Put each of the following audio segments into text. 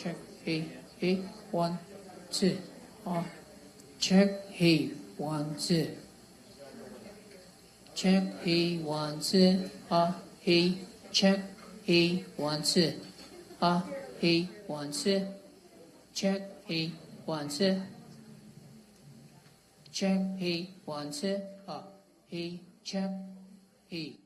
check. Hey, hey, 1, 2. Check. Hey, 1, 2. Check. Hey, 1, 2. Hey, check. Hey, 1, 2. Hey, 1, 2. Check. Hey, 1, 2. Check. Hey, 1, 2. Hey, check. Hey.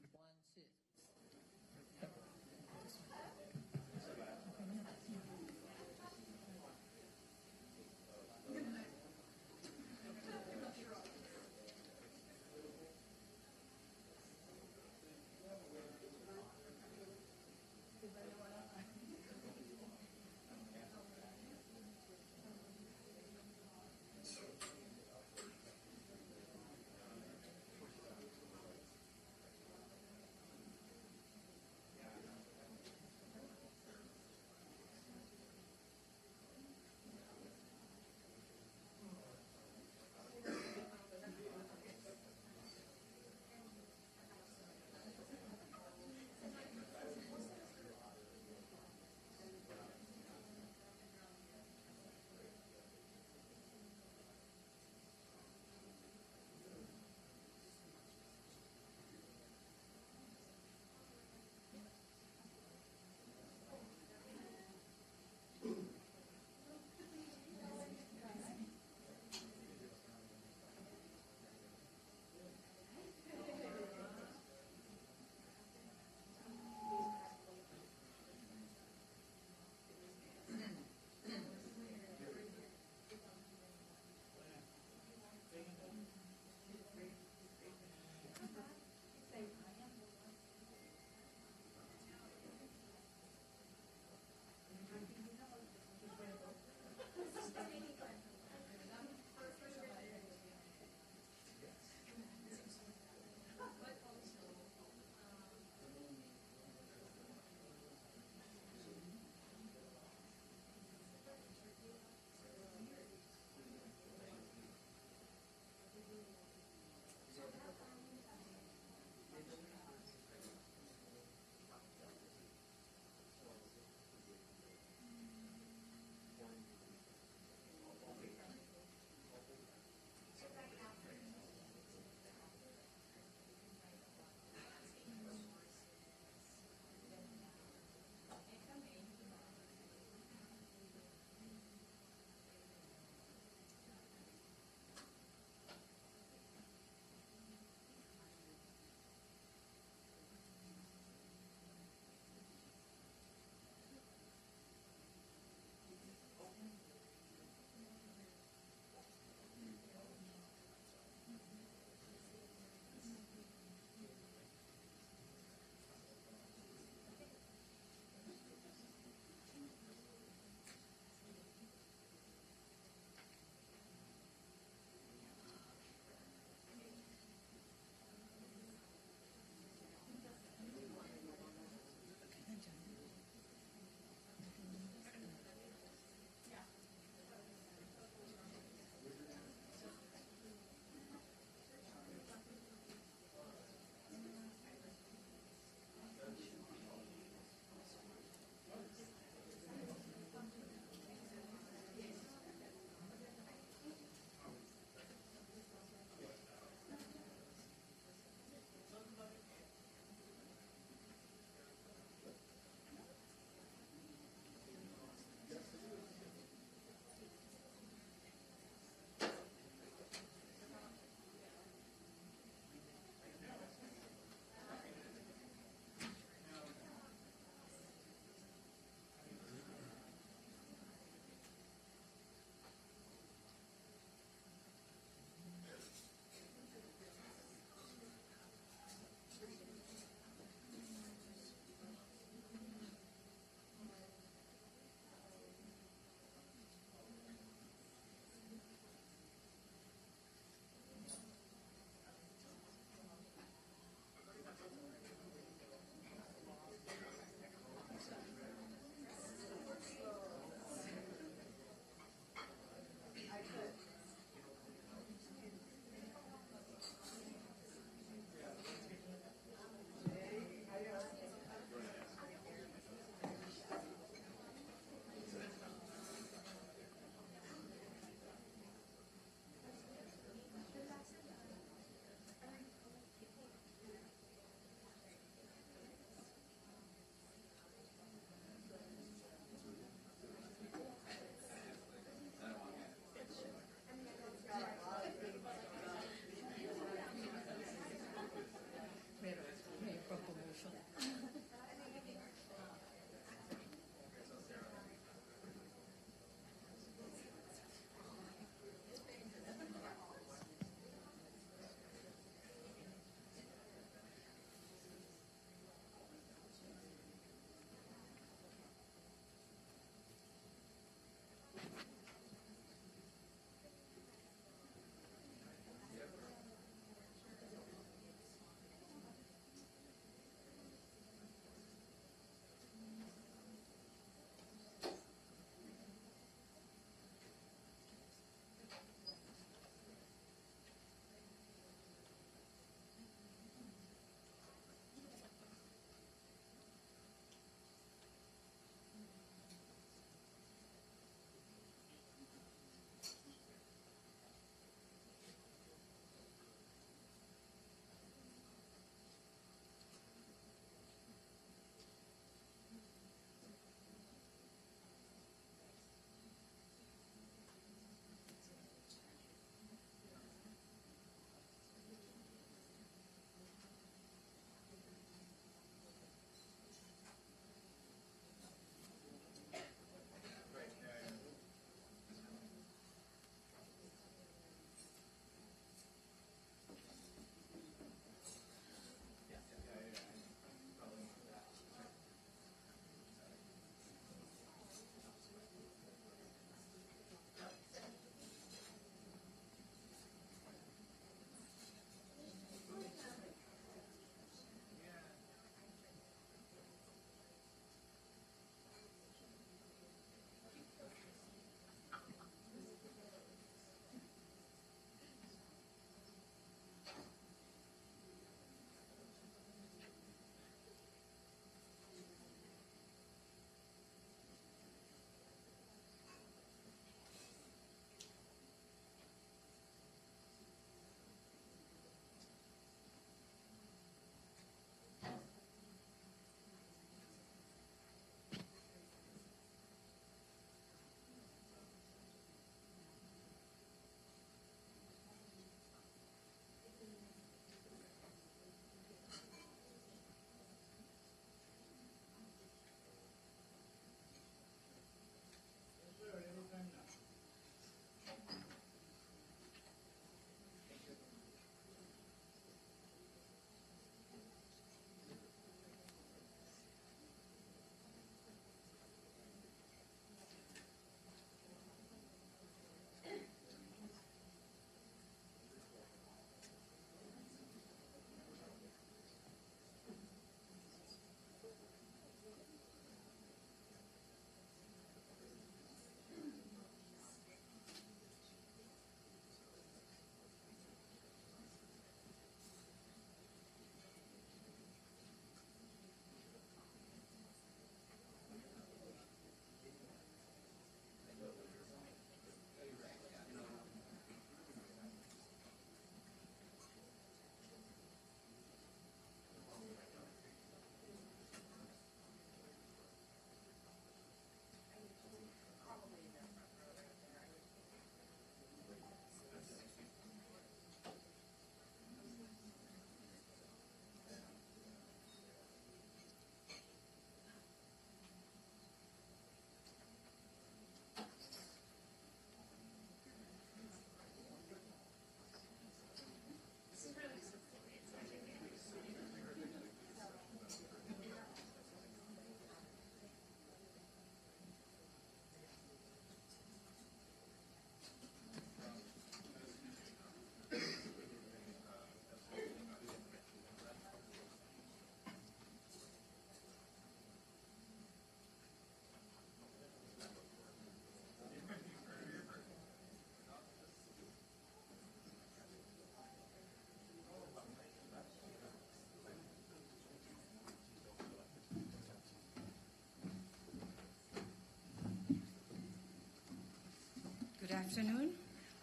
afternoon.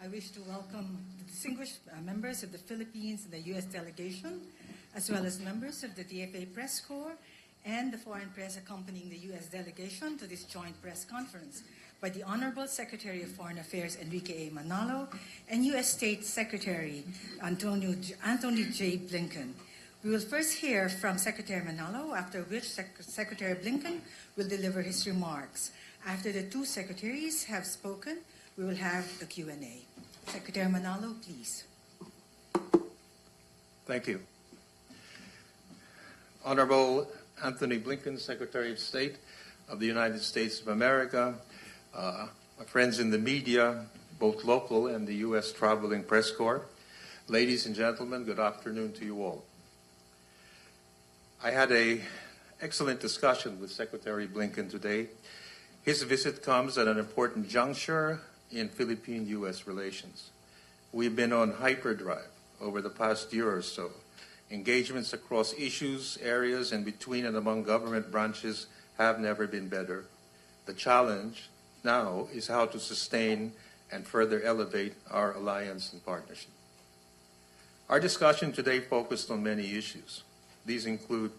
I wish to welcome the distinguished members of the Philippines and the U.S. delegation, as well as members of the DFA Press Corps and the foreign press accompanying the U.S. delegation to this joint press conference by the Honorable Secretary of Foreign Affairs Enrique Manalo and U.S. State Secretary Antony J. Blinken. We will first hear from Secretary Manalo, after which Secretary Blinken will deliver his remarks. After the two secretaries have spoken, we will have the Q&A. Secretary Manalo, please. Thank you. Honorable Antony Blinken, Secretary of State of the United States of America, my friends in the media, both local and the U.S. traveling press corps, ladies and gentlemen, good afternoon to you all. I had an excellent discussion with Secretary Blinken today. His visit comes at an important juncture in Philippine-U.S. relations. We've been on hyperdrive over the past year or so. Engagements across issues, areas, and between and among government branches have never been better. The challenge now is how to sustain and further elevate our alliance and partnership. Our discussion today focused on many issues. These include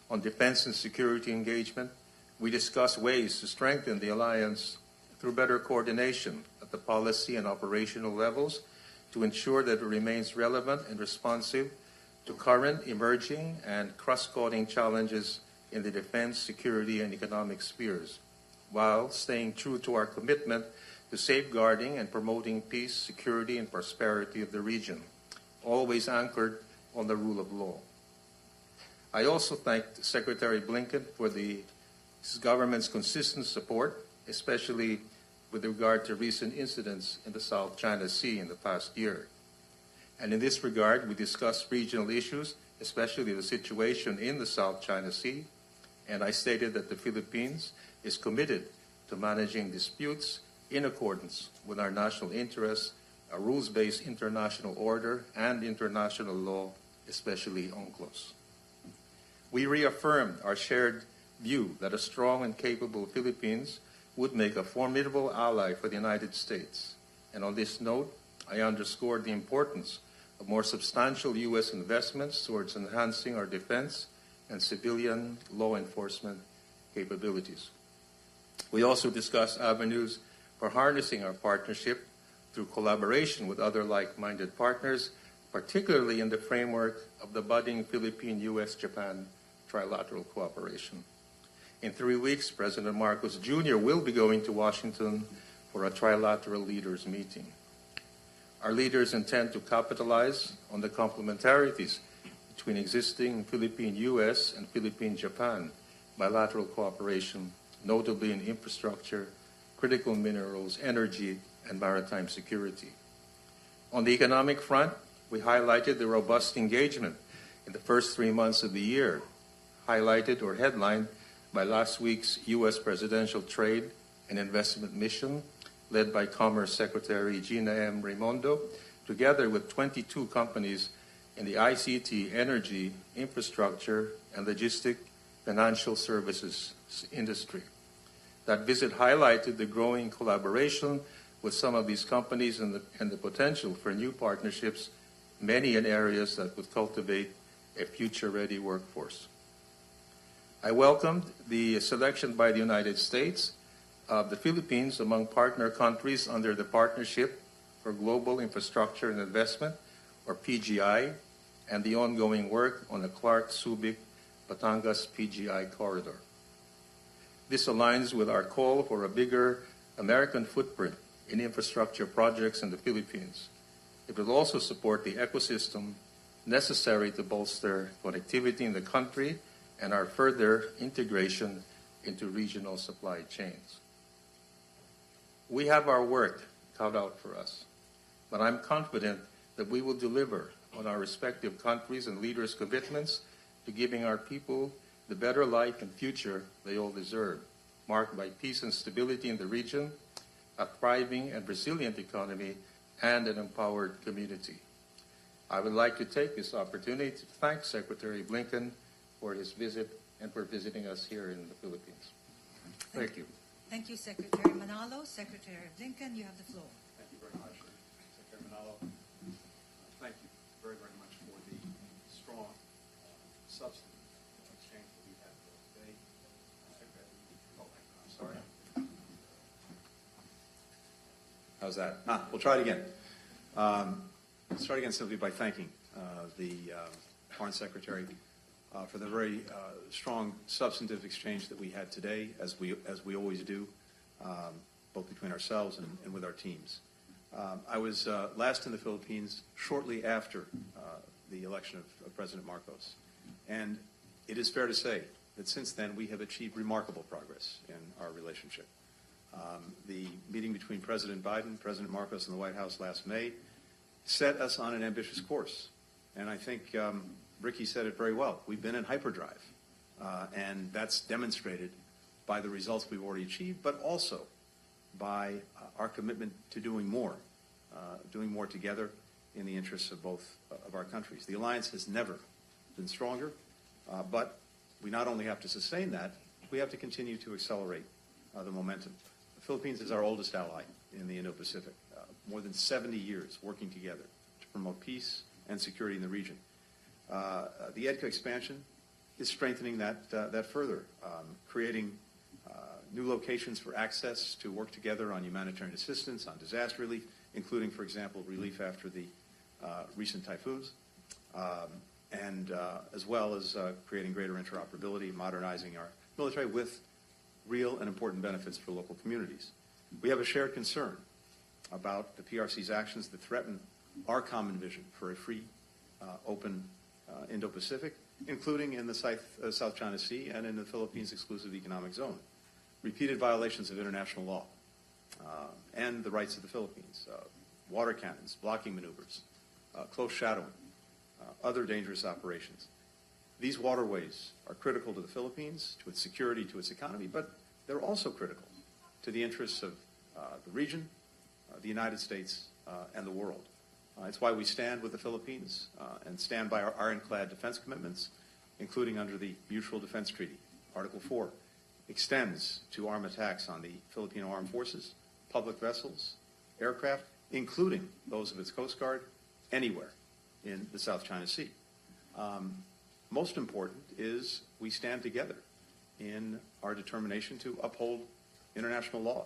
on defense and security engagement. We discussed ways to strengthen the alliance through better coordination at the policy and operational levels to ensure that it remains relevant and responsive to current, emerging, and cross-cutting challenges in the defense, security, and economic spheres, while staying true to our commitment to safeguarding and promoting peace, security, and prosperity of the region, always anchored on the rule of law. I also thanked Secretary Blinken for his government's consistent support, especially with regard to recent incidents in the South China Sea in the past year. And in this regard, we discussed regional issues, especially the situation in the South China Sea, and I stated that the Philippines is committed to managing disputes in accordance with our national interests, a rules-based international order, and international law, especially UNCLOS. We reaffirmed our shared view that a strong and capable Philippines would make a formidable ally for the United States. And on this note, I underscored the importance of more substantial U.S. investments towards enhancing our defense and civilian law enforcement capabilities. We also discussed avenues for harnessing our partnership through collaboration with other like-minded partners, particularly in the framework of the budding Philippine-U.S.-Japan Trilateral cooperation. In 3 weeks, President Marcos Jr. will be going to Washington for a trilateral leaders meeting. Our leaders intend to capitalize on the complementarities between existing Philippine-U.S. and Philippine-Japan bilateral cooperation, notably in infrastructure, critical minerals, energy, and maritime security. On the economic front, we highlighted the robust engagement in the first 3 months of the year, highlighted or headlined by last week's U.S. presidential trade and investment mission led by Commerce Secretary Gina M. Raimondo, together with 22 companies in the ICT, energy, infrastructure, and logistic financial services industry. That visit highlighted the growing collaboration with some of these companies and the potential for new partnerships, many in areas that would cultivate a future-ready workforce. I welcomed the selection by the United States of the Philippines among partner countries under the Partnership for Global Infrastructure and Investment, or PGI, and the ongoing work on the Clark-Subic-Batangas PGI corridor. This aligns with our call for a bigger American footprint in infrastructure projects in the Philippines. It will also support the ecosystem necessary to bolster connectivity in the country and our further integration into regional supply chains. We have our work cut out for us, but I'm confident that we will deliver on our respective countries' and leaders' commitments to giving our people the better life and future they all deserve, marked by peace and stability in the region, a thriving and resilient economy, and an empowered community. I would like to take this opportunity to thank Secretary Blinken for his visit and for visiting us here in the Philippines. Thank you. Thank you, Secretary Manalo. Secretary Blinken, you have the floor. Thank you very much. substantive exchange that we had today. I'm sorry. How's that? We'll try it again. Let's start again simply by thanking the Foreign Secretary for the very strong substantive exchange that we had today, as we always do, both between ourselves and with our teams. I was last in the Philippines shortly after the election of President Marcos, and it is fair to say that since then we have achieved remarkable progress in our relationship. The meeting between President Biden, President Marcos, and the White House last May set us on an ambitious course, and I think Ricky said it very well. We've been in hyperdrive, and that's demonstrated by the results we've already achieved, but also by our commitment to doing more together in the interests of both of our countries. The alliance has never been stronger, but we not only have to sustain that, we have to continue to accelerate the momentum. The Philippines is our oldest ally in the Indo-Pacific, more than 70 years working together to promote peace and security in the region. The EDCA expansion is strengthening that further, creating new locations for access to work together on humanitarian assistance, on disaster relief, including, for example, relief after the recent typhoons, and as well as creating greater interoperability, modernizing our military with real and important benefits for local communities. We have a shared concern about the PRC's actions that threaten our common vision for a free, open Indo-Pacific, including in the South China Sea and in the Philippines' exclusive economic zone. Repeated violations of international law and the rights of the Philippines, water cannons, blocking maneuvers, close shadowing, other dangerous operations. These waterways are critical to the Philippines, to its security, to its economy, but they're also critical to the interests of the region, the United States, and the world. It's why we stand with the Philippines and stand by our ironclad defense commitments, including under the Mutual Defense Treaty. Article 4 extends to arm attacks on the Filipino Armed Forces, public vessels, aircraft, including those of its Coast Guard, anywhere in the South China Sea. Most important is we stand together in our determination to uphold international law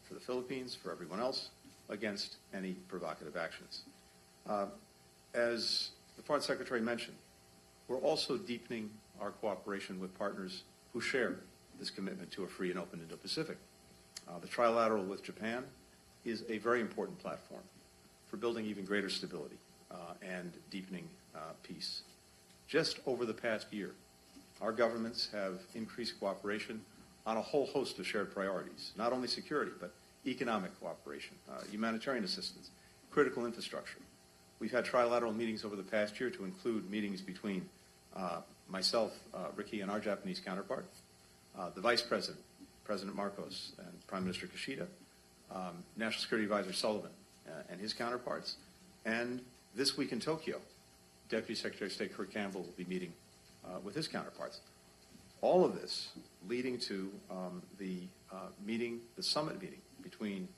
for the Philippines, for everyone else, against any provocative actions. As the Foreign Secretary mentioned, we're also deepening our cooperation with partners who share this commitment to a free and open Indo-Pacific. The Trilateral with Japan is a very important platform for building even greater stability and deepening peace. Just over the past year, our governments have increased cooperation on a whole host of shared priorities, not only security, but economic cooperation, humanitarian assistance, critical infrastructure. We've had trilateral meetings over the past year to include meetings between myself, Ricky, and our Japanese counterpart, the Vice President, President Marcos, and Prime Minister Kishida, National Security Advisor Sullivan and his counterparts, and this week in Tokyo, Deputy Secretary of State Kurt Campbell will be meeting with his counterparts. All of this leading to the summit meeting between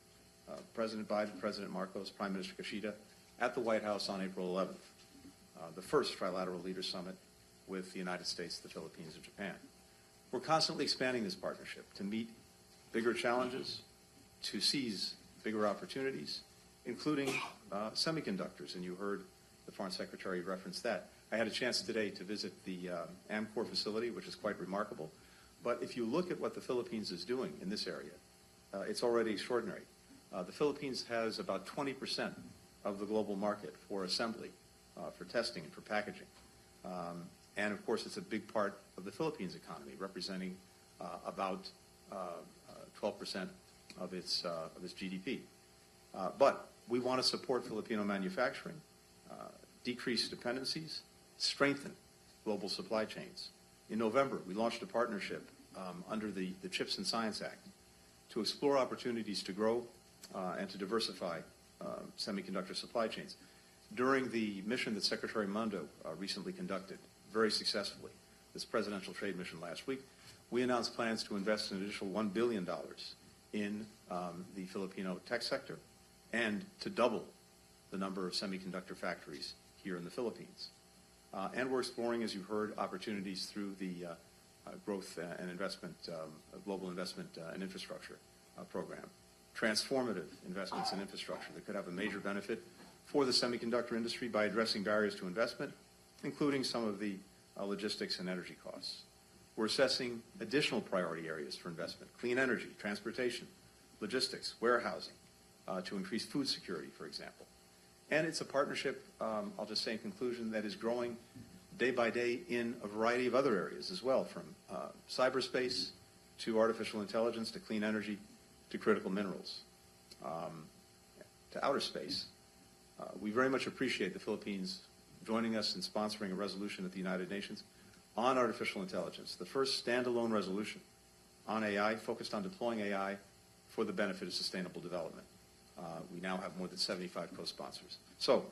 President Biden, President Marcos, Prime Minister Kishida at the White House on April 11th, the first trilateral leaders summit with the United States, the Philippines, and Japan. We're constantly expanding this partnership to meet bigger challenges, to seize bigger opportunities, including semiconductors, and you heard the Foreign Secretary reference that. I had a chance today to visit the Amcor facility, which is quite remarkable. But if you look at what the Philippines is doing in this area, it's already extraordinary. The Philippines has about 20% of the global market for assembly, for testing, and for packaging. And of course, it's a big part of the Philippines economy, representing about 12% of its GDP. But we want to support Filipino manufacturing, decrease dependencies, strengthen global supply chains. In November, we launched a partnership under the CHIPS and Science Act to explore opportunities to grow and to diversify semiconductor supply chains. During the mission that Secretary Mundo recently conducted very successfully, this presidential trade mission last week, we announced plans to invest an additional $1 billion in the Filipino tech sector and to double the number of semiconductor factories here in the Philippines. And we're exploring, as you've heard, opportunities through the growth and investment, global investment and infrastructure program. Transformative investments in infrastructure that could have a major benefit for the semiconductor industry by addressing barriers to investment, including some of the logistics and energy costs. We're assessing additional priority areas for investment: clean energy, transportation, logistics, warehousing, to increase food security, for example. And it's a partnership, I'll just say in conclusion, that is growing day by day in a variety of other areas as well, from cyberspace to artificial intelligence to clean energy to critical minerals to outer space. We very much appreciate the Philippines joining us in sponsoring a resolution at the United Nations on artificial intelligence, the first standalone resolution on AI, focused on deploying AI for the benefit of sustainable development. We now have more than 75 co-sponsors. So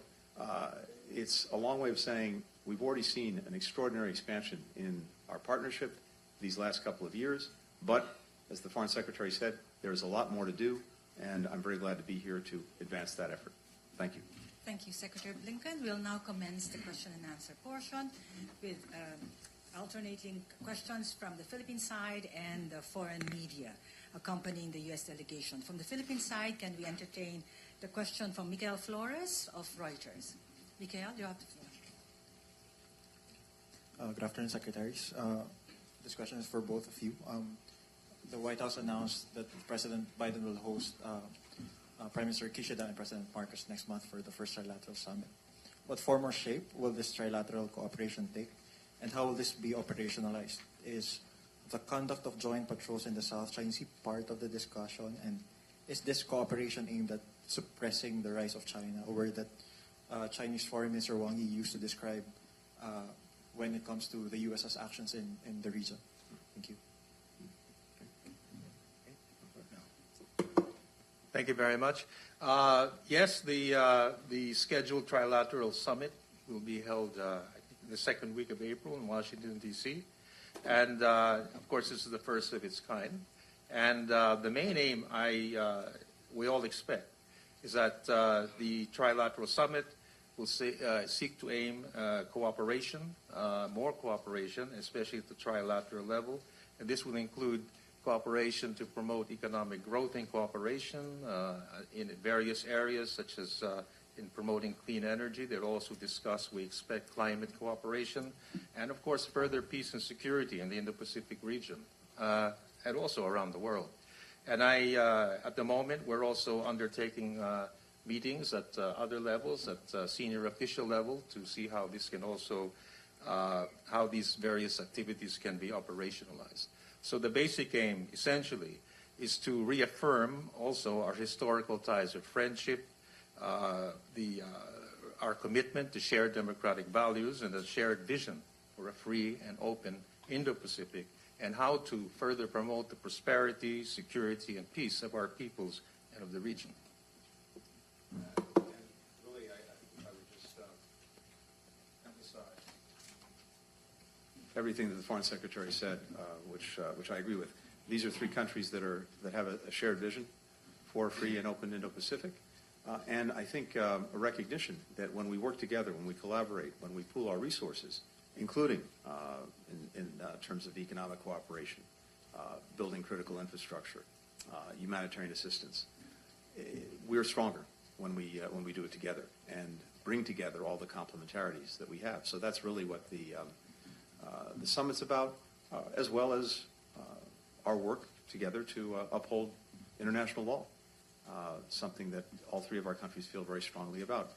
it's a long way of saying we've already seen an extraordinary expansion in our partnership these last couple of years, but as the Foreign Secretary said, there is a lot more to do, and I'm very glad to be here to advance that effort. Thank you. Thank you, Secretary Blinken. We'll now commence the question and answer portion with alternating questions from the Philippine side and the foreign media accompanying the U.S. delegation. From the Philippine side, can we entertain the question from Miguel Flores of Reuters? Miguel, you have the floor. Good afternoon, Secretaries. This question is for both of you. The White House announced that President Biden will host Prime Minister Kishida and President Marcos next month for the first Trilateral Summit. What form or shape will this trilateral cooperation take, and how will this be operationalized? Is the conduct of joint patrols in the South China Sea part of the discussion, and is this cooperation aimed at suppressing the rise of China, a word that Chinese Foreign Minister Wang Yi used to describe when it comes to the U.S.'s actions in the region? Thank you. Thank you very much. Yes, the scheduled Trilateral Summit will be held I think the second week of April in Washington, D.C. And, of course, this is the first of its kind. And the main aim we all expect is that the Trilateral Summit will seek to aim cooperation, more cooperation, especially at the trilateral level. And this will include cooperation to promote economic growth and cooperation in various areas, such as in promoting clean energy. They'll also discuss, we expect, climate cooperation, and of course further peace and security in the Indo-Pacific region, and also around the world. And at the moment, we're also undertaking meetings at other levels, at senior official level, to see how this can also, how these various activities can be operationalized. So the basic aim, essentially, is to reaffirm also our historical ties of friendship, our commitment to shared democratic values and a shared vision for a free and open Indo-Pacific, and how to further promote the prosperity, security, and peace of our peoples and of the region. And really, I think I would just emphasize everything that the Foreign Secretary said, which I agree with. These are three countries that have a shared vision for a free and open Indo-Pacific. And I think a recognition that when we work together, when we collaborate, when we pool our resources, including in terms of economic cooperation, building critical infrastructure, humanitarian assistance, we're stronger when we do it together and bring together all the complementarities that we have. So that's really what the summit's about, as well as our work together to uphold international law. Something that all three of our countries feel very strongly about.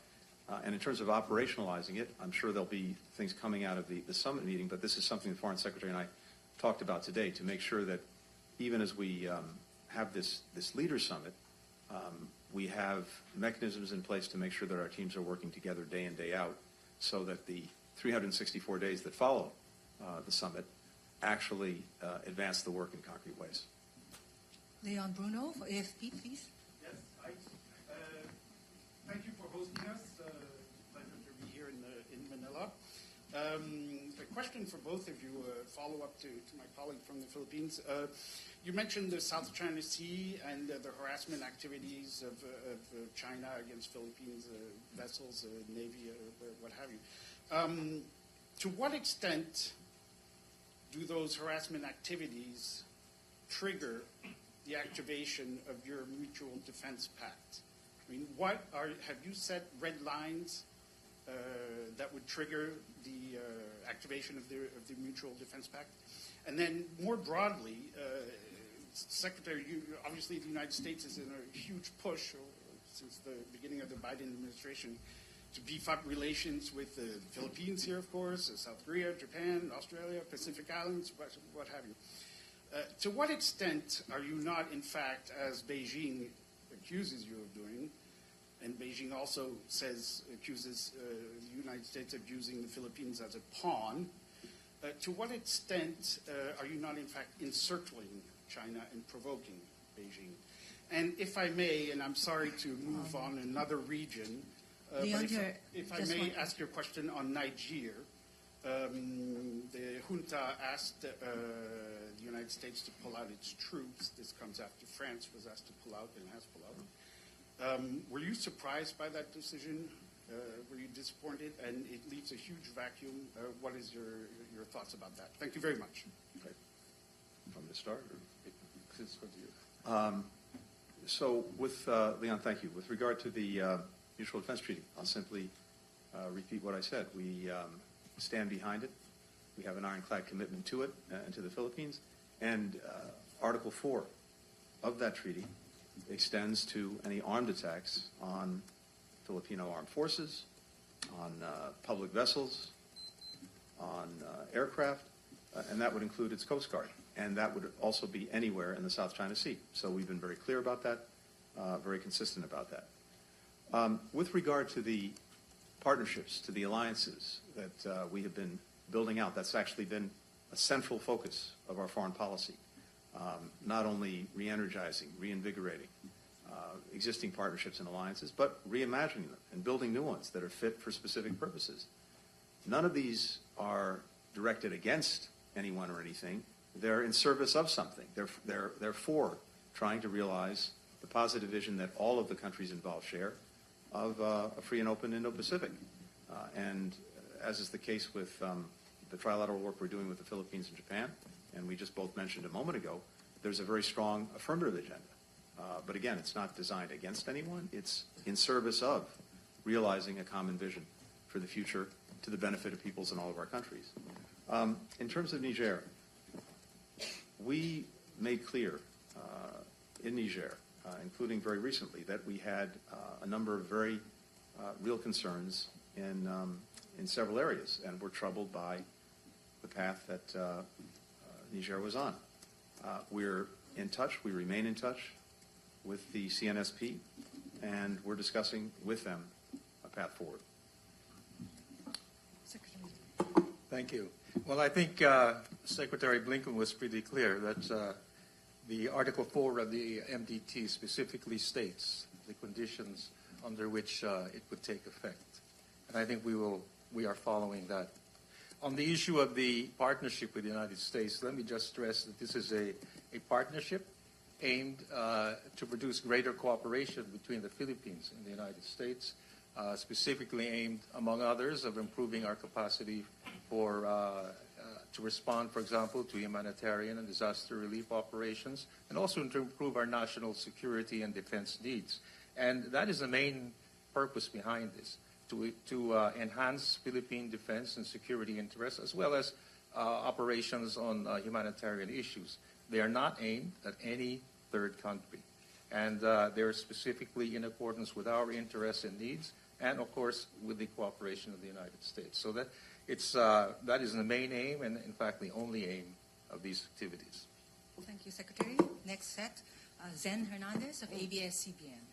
And in terms of operationalizing it, I'm sure there'll be things coming out of the summit meeting, but this is something the Foreign Secretary and I talked about today, to make sure that even as we have this leader summit, we have mechanisms in place to make sure that our teams are working together day in, day out, so that the 364 days that follow the summit actually advance the work in concrete ways. Leon Bruno for AFP, please. Yes, thank you for hosting us. Pleasure to be here in Manila. A question for both of you, follow up to my colleague from the Philippines. You mentioned the South China Sea and the harassment activities of China against Philippines vessels, Navy, what have you. To what extent do those harassment activities trigger the activation of your Mutual Defense Pact? I mean, have you set red lines that would trigger the activation of the Mutual Defense Pact? And then more broadly, Secretary, obviously the United States is in a huge push since the beginning of the Biden administration to beef up relations with the Philippines here, of course, South Korea, Japan, Australia, Pacific Islands, what have you. To what extent are you not, in fact, as Beijing accuses you of doing, and Beijing also accuses the United States of using the Philippines as a pawn, to what extent are you not, in fact, encircling China and provoking Beijing? And if I may, and I'm sorry to move on another region, but if I may ask your question on Niger, the junta asked the United States to pull out its troops. This comes after France was asked to pull out and has pulled out. Were you surprised by that decision? Were you disappointed? And it leaves a huge vacuum. What is your thoughts about that? Thank you very much. Okay. Want me to start? It's with you. So with, Leon, thank you. With regard to the Mutual Defense Treaty, I'll simply repeat what I said. We stand behind it. We have an ironclad commitment to it and to the Philippines. And Article 4 of that treaty extends to any armed attacks on Filipino armed forces, on public vessels, on aircraft, and that would include its Coast Guard. And that would also be anywhere in the South China Sea. So we've been very clear about that, very consistent about that. With regard to the partnerships, to the alliances that we have been building out, that's actually been a central focus of our foreign policy, not only re-energizing, reinvigorating existing partnerships and alliances, but reimagining them and building new ones that are fit for specific purposes. None of these are directed against anyone or anything. They're in service of something. They're for trying to realize the positive vision that all of the countries involved share of a free and open Indo-Pacific. And as is the case with the trilateral work we're doing with the Philippines and Japan, and we just both mentioned a moment ago, there's a very strong affirmative agenda. But again, it's not designed against anyone. It's in service of realizing a common vision for the future to the benefit of peoples in all of our countries. In terms of Niger, we made clear in Niger, including very recently, that we had a number of very real concerns in several areas, and we're troubled by the path that Niger was on. We're in touch, we remain in touch with the CNSP, and we're discussing with them a path forward. Secretary. Thank you. Well, I think Secretary Blinken was pretty clear that the Article 4 of the MDT specifically states the conditions under which it would take effect. And I think we are following that. On the issue of the partnership with the United States, let me just stress that this is a partnership aimed to produce greater cooperation between the Philippines and the United States, specifically aimed, among others, of improving our capacity for to respond, for example, to humanitarian and disaster relief operations, and also to improve our national security and defense needs. And that is the main purpose behind this, to enhance Philippine defense and security interests, as well as operations on humanitarian issues. They are not aimed at any third country. And they're specifically in accordance with our interests and needs, and of course with the cooperation of the United States. So that that is the main aim, and in fact the only aim of these activities. Thank you, Secretary. Next set, Zen Hernandez of ABS-CBN.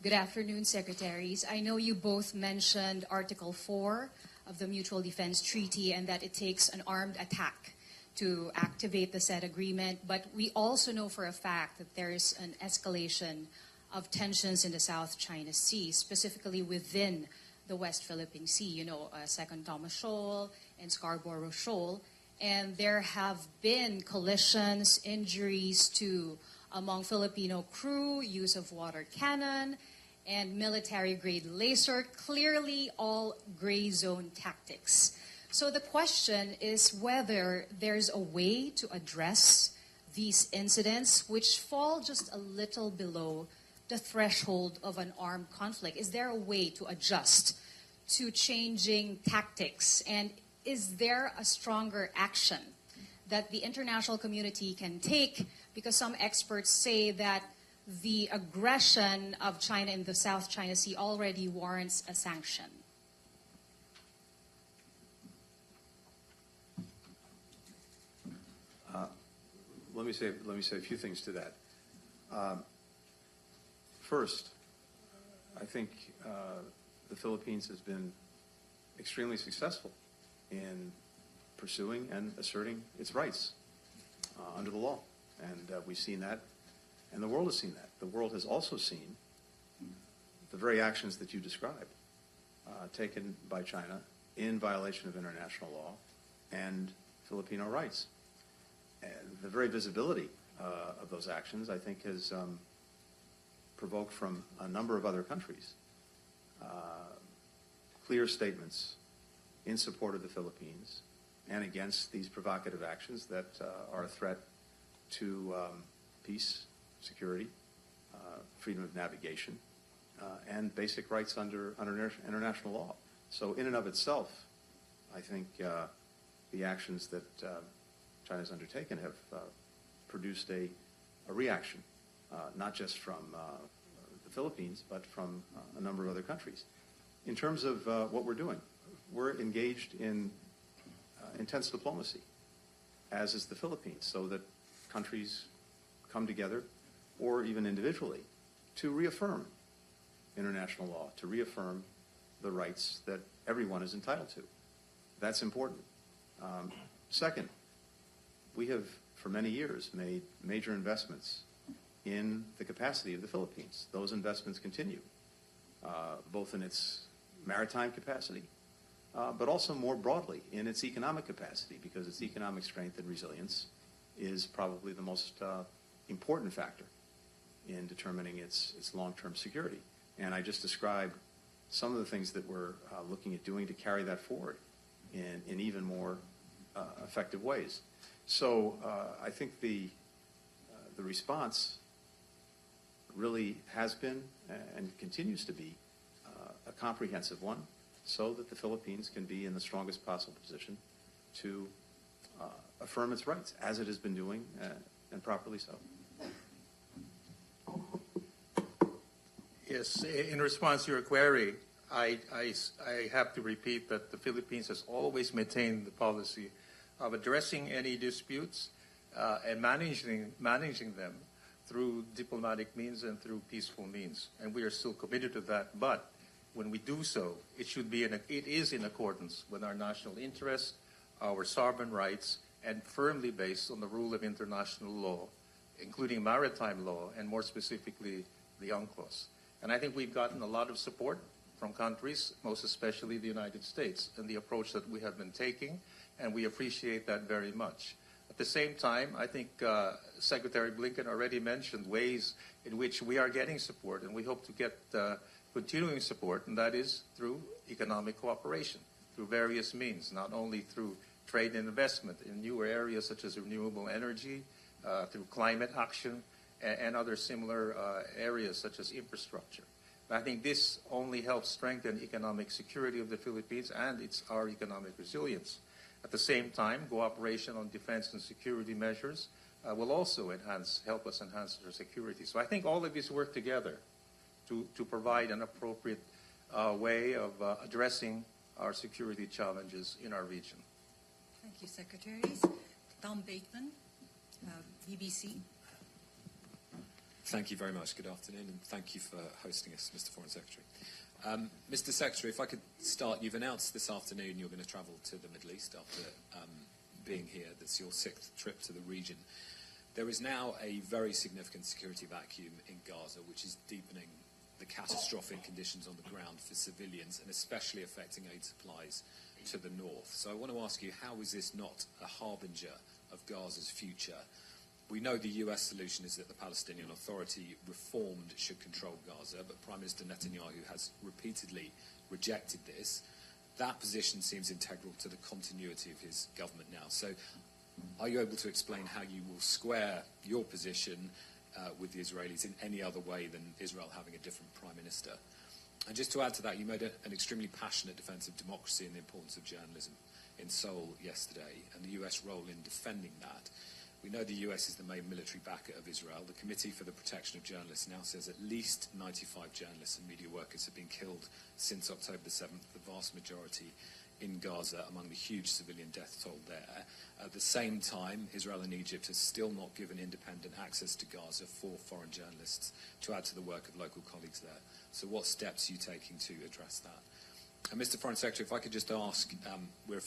Good afternoon, Secretaries. I know you both mentioned Article 4 of the Mutual Defense Treaty and that it takes an armed attack to activate the said agreement, but we also know for a fact that there is an escalation of tensions in the South China Sea, specifically within the West Philippine Sea, Second Thomas Shoal and Scarborough Shoal. And there have been collisions, injuries among Filipino crew, use of water cannon, and military-grade laser, clearly all gray zone tactics. So the question is whether there's a way to address these incidents which fall just a little below the threshold of an armed conflict. Is there a way to adjust to changing tactics? And is there a stronger action that the international community can take? Because some experts say that the aggression of China in the South China Sea already warrants a sanction. Let me say a few things to that. First, I think the Philippines has been extremely successful in pursuing and asserting its rights under the law, and we've seen that, and the world has seen that. The world has also seen the very actions that you described taken by China in violation of international law and Filipino rights. And the very visibility of those actions, I think, has provoked from a number of other countries clear statements in support of the Philippines and against these provocative actions that are a threat to peace, security, freedom of navigation, and basic rights under international law. So in and of itself, I think the actions that China's undertaken have produced a reaction, not just from the Philippines, but from a number of other countries. In terms of what we're doing, we're engaged in intense diplomacy, as is the Philippines, so that countries come together, or even individually, to reaffirm international law, to reaffirm the rights that everyone is entitled to. That's important. Second, we have, for many years, made major investments in the capacity of the Philippines. Those investments continue, both in its maritime capacity, but also more broadly in its economic capacity, because its economic strength and resilience is probably the most important factor in determining its long-term security. And I just described some of the things that we're looking at doing to carry that forward in even more effective ways. So I think the response really has been and continues to be a comprehensive one, so that the Philippines can be in the strongest possible position to affirm its rights, as it has been doing, and properly so. Yes, in response to your query, I have to repeat that the Philippines has always maintained the policy of addressing any disputes and managing them through diplomatic means and through peaceful means, and we are still committed to that. But when we do so, it is in accordance with our national interests, our sovereign rights, and firmly based on the rule of international law, including maritime law, and more specifically the UNCLOS. And I think we've gotten a lot of support from countries, most especially the United States, in the approach that we have been taking, and we appreciate that very much. At the same time, I think Secretary Blinken already mentioned ways in which we are getting support, and we hope to get continuing support, and that is through economic cooperation, through various means, not only through trade and investment in newer areas such as renewable energy, through climate action, and other similar areas such as infrastructure. But I think this only helps strengthen economic security of the Philippines and our economic resilience. At the same time, cooperation on defense and security measures will also help us enhance our security. So I think all of these work together to provide an appropriate way of addressing our security challenges in our region. Thank you, Secretaries. Tom Bateman, BBC. Thank you very much. Good afternoon, and thank you for hosting us, Mr. Foreign Secretary. Mr. Secretary, if I could start, you've announced this afternoon you're going to travel to the Middle East after being here. That's your 6th trip to the region. There is now a very significant security vacuum in Gaza, which is deepening the catastrophic conditions on the ground for civilians, and especially affecting aid supplies to the north. So I want to ask you, how is this not a harbinger of Gaza's future? We know the US solution is that the Palestinian Authority, reformed, should control Gaza, but Prime Minister Netanyahu has repeatedly rejected this. That position seems integral to the continuity of his government now. So are you able to explain how you will square your position with the Israelis in any other way than Israel having a different Prime Minister? And just to add to that, you made an extremely passionate defense of democracy and the importance of journalism in Seoul yesterday, and the US role in defending that. We know the US is the main military backer of Israel. The Committee for the Protection of Journalists now says at least 95 journalists and media workers have been killed since October the 7th, the vast majority in Gaza, among the huge civilian death toll there. At the same time, Israel and Egypt have still not given independent access to Gaza for foreign journalists to add to the work of local colleagues there. So what steps are you taking to address that? And Mr. Foreign Secretary, if I could just ask, we're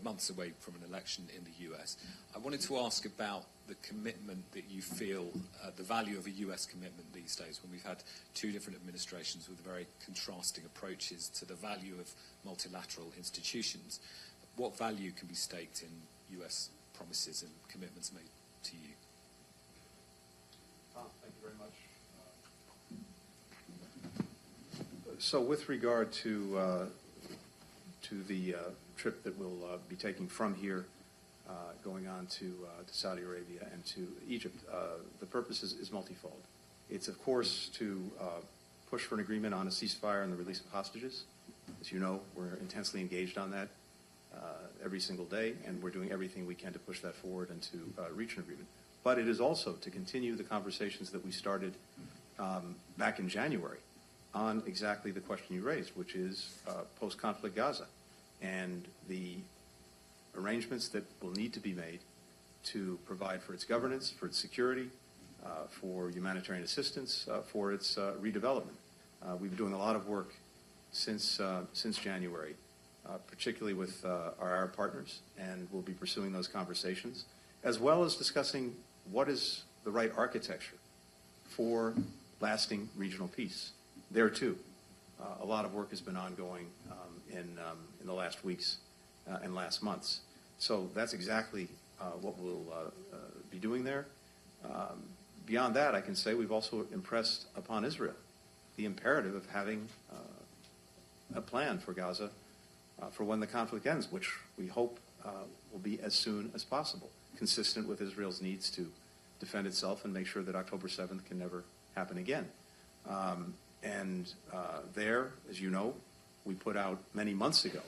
months away from an election in the US. I wanted to ask about the commitment that you feel, the value of a US commitment these days, when we've had two different administrations with very contrasting approaches to the value of multilateral institutions. What value can be staked in US promises and commitments made to you? Thank you very much. So with regard to the trip that we'll be taking from here, going on to Saudi Arabia and to Egypt, the purpose is multifold. It's, of course, to push for an agreement on a ceasefire and the release of hostages. As you know, we're intensely engaged on that every single day, and we're doing everything we can to push that forward and to reach an agreement. But it is also to continue the conversations that we started back in January on exactly the question you raised, which is post-conflict Gaza and the arrangements that will need to be made to provide for its governance, for its security, for humanitarian assistance, for its redevelopment. We've been doing a lot of work since January, particularly with our Arab partners, and we'll be pursuing those conversations, as well as discussing what is the right architecture for lasting regional peace. There, too, a lot of work has been ongoing in the last weeks and last months. So that's exactly what we'll be doing there. Beyond that, I can say we've also impressed upon Israel the imperative of having a plan for Gaza for when the conflict ends, which we hope will be as soon as possible, consistent with Israel's needs to defend itself and make sure that October 7th can never happen again. There, as you know, we put out many months ago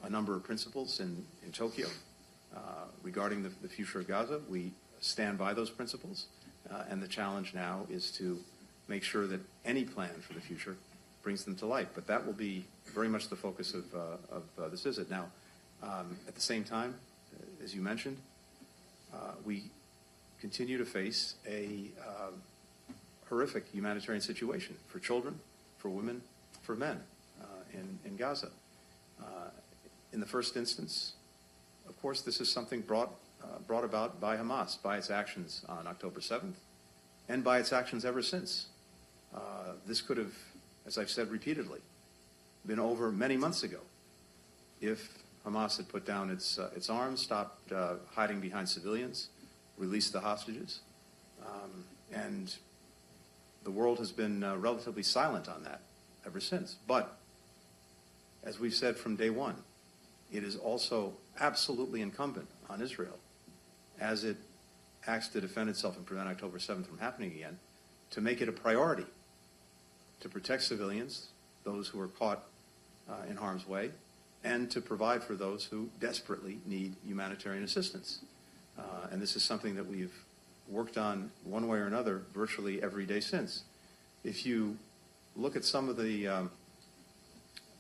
a number of principles in Tokyo regarding the future of Gaza. We stand by those principles, and the challenge now is to make sure that any plan for the future brings them to light. But that will be very much the focus of this visit. Now, at the same time, as you mentioned, we continue to face a horrific humanitarian situation for children, for women, for men in Gaza. In the first instance, of course, this is something brought about by Hamas, by its actions on October 7th, and by its actions ever since. This could have, as I've said repeatedly, been over many months ago if Hamas had put down its arms, stopped hiding behind civilians, released the hostages, and the world has been relatively silent on that ever since. But, as we've said from day one, it is also absolutely incumbent on Israel, as it acts to defend itself and prevent October 7th from happening again, to make it a priority to protect civilians, those who are caught in harm's way, and to provide for those who desperately need humanitarian assistance. And this is something that we've worked on one way or another virtually every day since. If you look at some of the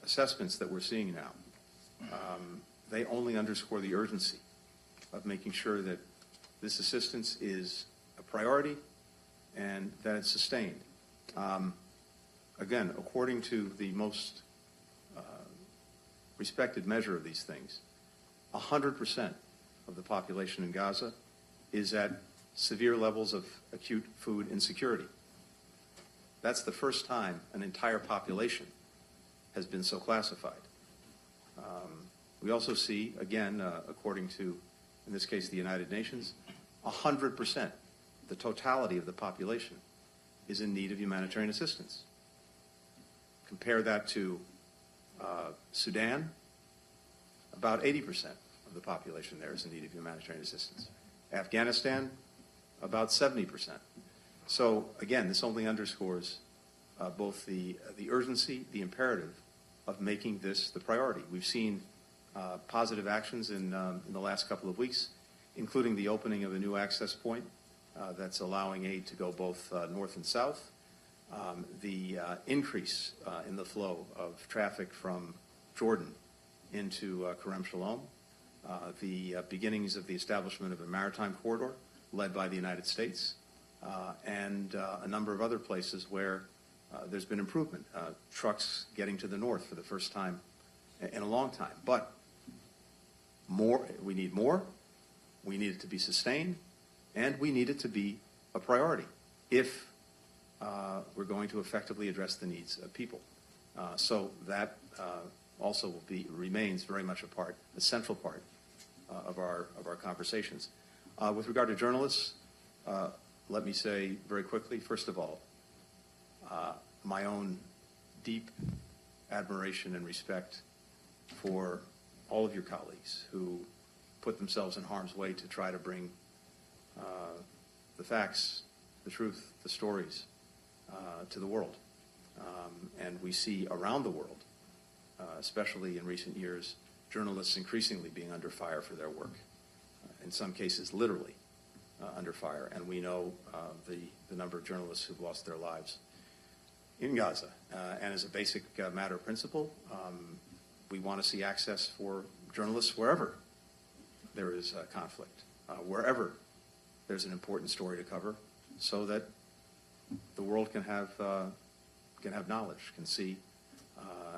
assessments that we're seeing now, they only underscore the urgency of making sure that this assistance is a priority and that it's sustained. Again, according to the most respected measure of these things, 100% of the population in Gaza is at severe levels of acute food insecurity. That's the first time an entire population has been so classified. We also see, again, according to, in this case, the United Nations, 100% the totality of the population is in need of humanitarian assistance. Compare that to Sudan, about 80% of the population there is in need of humanitarian assistance. Afghanistan, about 70%. So again, this only underscores both the urgency, the imperative of making this the priority. We've seen positive actions in the last couple of weeks, including the opening of a new access point that's allowing aid to go both north and south, the increase in the flow of traffic from Jordan into Kerem Shalom, the beginnings of the establishment of a maritime corridor led by the United States, and a number of other places where there's been improvement. Trucks getting to the north for the first time in a long time. But we need more, we need it to be sustained, and we need it to be a priority if we're going to effectively address the needs of people. So that also remains very much a central part of our conversations. With regard to journalists, let me say very quickly, first of all, my own deep admiration and respect for all of your colleagues who put themselves in harm's way to try to bring the facts, the truth, the stories to the world. And we see around the world, especially in recent years, journalists increasingly being under fire for their work, in some cases literally under fire. And we know the number of journalists who've lost their lives in Gaza. And as a basic matter of principle, we want to see access for journalists wherever there is conflict, wherever there's an important story to cover, so that the world can have knowledge, can see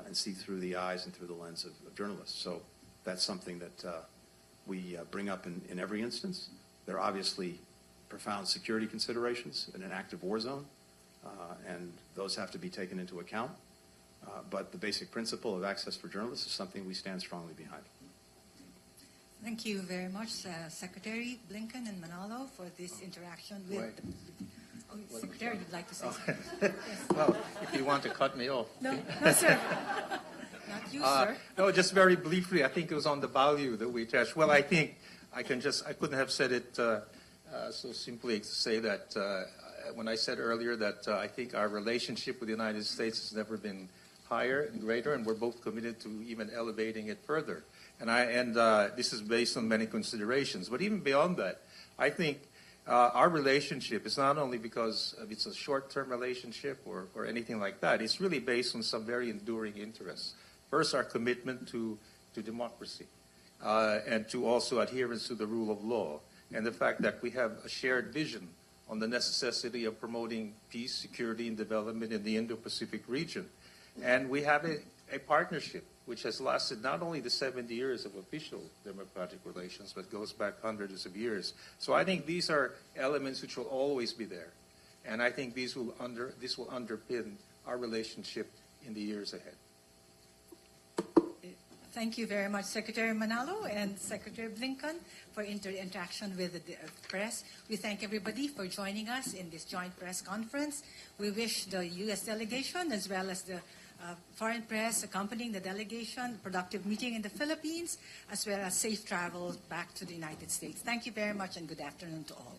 and see through the eyes and through the lens of journalists. So that's something that we bring up in every instance. There are obviously profound security considerations in an active war zone, and those have to be taken into account. But the basic principle of access for journalists is something we stand strongly behind. Thank you very much, Secretary Blinken and Manalo, for this interaction with Secretary, you'd like to say something? Yes. Well, if you want to cut me off. No, sir. Not you, sir. No, just very briefly, I think it was on the value that we attach. Well, I think I couldn't have said it so simply to say that when I said earlier that I think our relationship with the United States has never been higher and greater, and we're both committed to even elevating it further. And this is based on many considerations. But even beyond that, I think our relationship is not only because it's a short-term relationship or anything like that. It's really based on some very enduring interests. First, our commitment to democracy and to also adherence to the rule of law, and the fact that we have a shared vision on the necessity of promoting peace, security, and development in the Indo-Pacific region. And we have a partnership which has lasted not only the 70 years of official democratic relations, but goes back hundreds of years. So I think these are elements which will always be there. And I think this will underpin our relationship in the years ahead. Thank you very much, Secretary Manalo and Secretary Blinken, for interaction with the press. We thank everybody for joining us in this joint press conference. We wish the U.S. delegation as well as the foreign press accompanying the delegation productive meeting in the Philippines, as well as safe travel back to the United States. Thank you very much and good afternoon to all.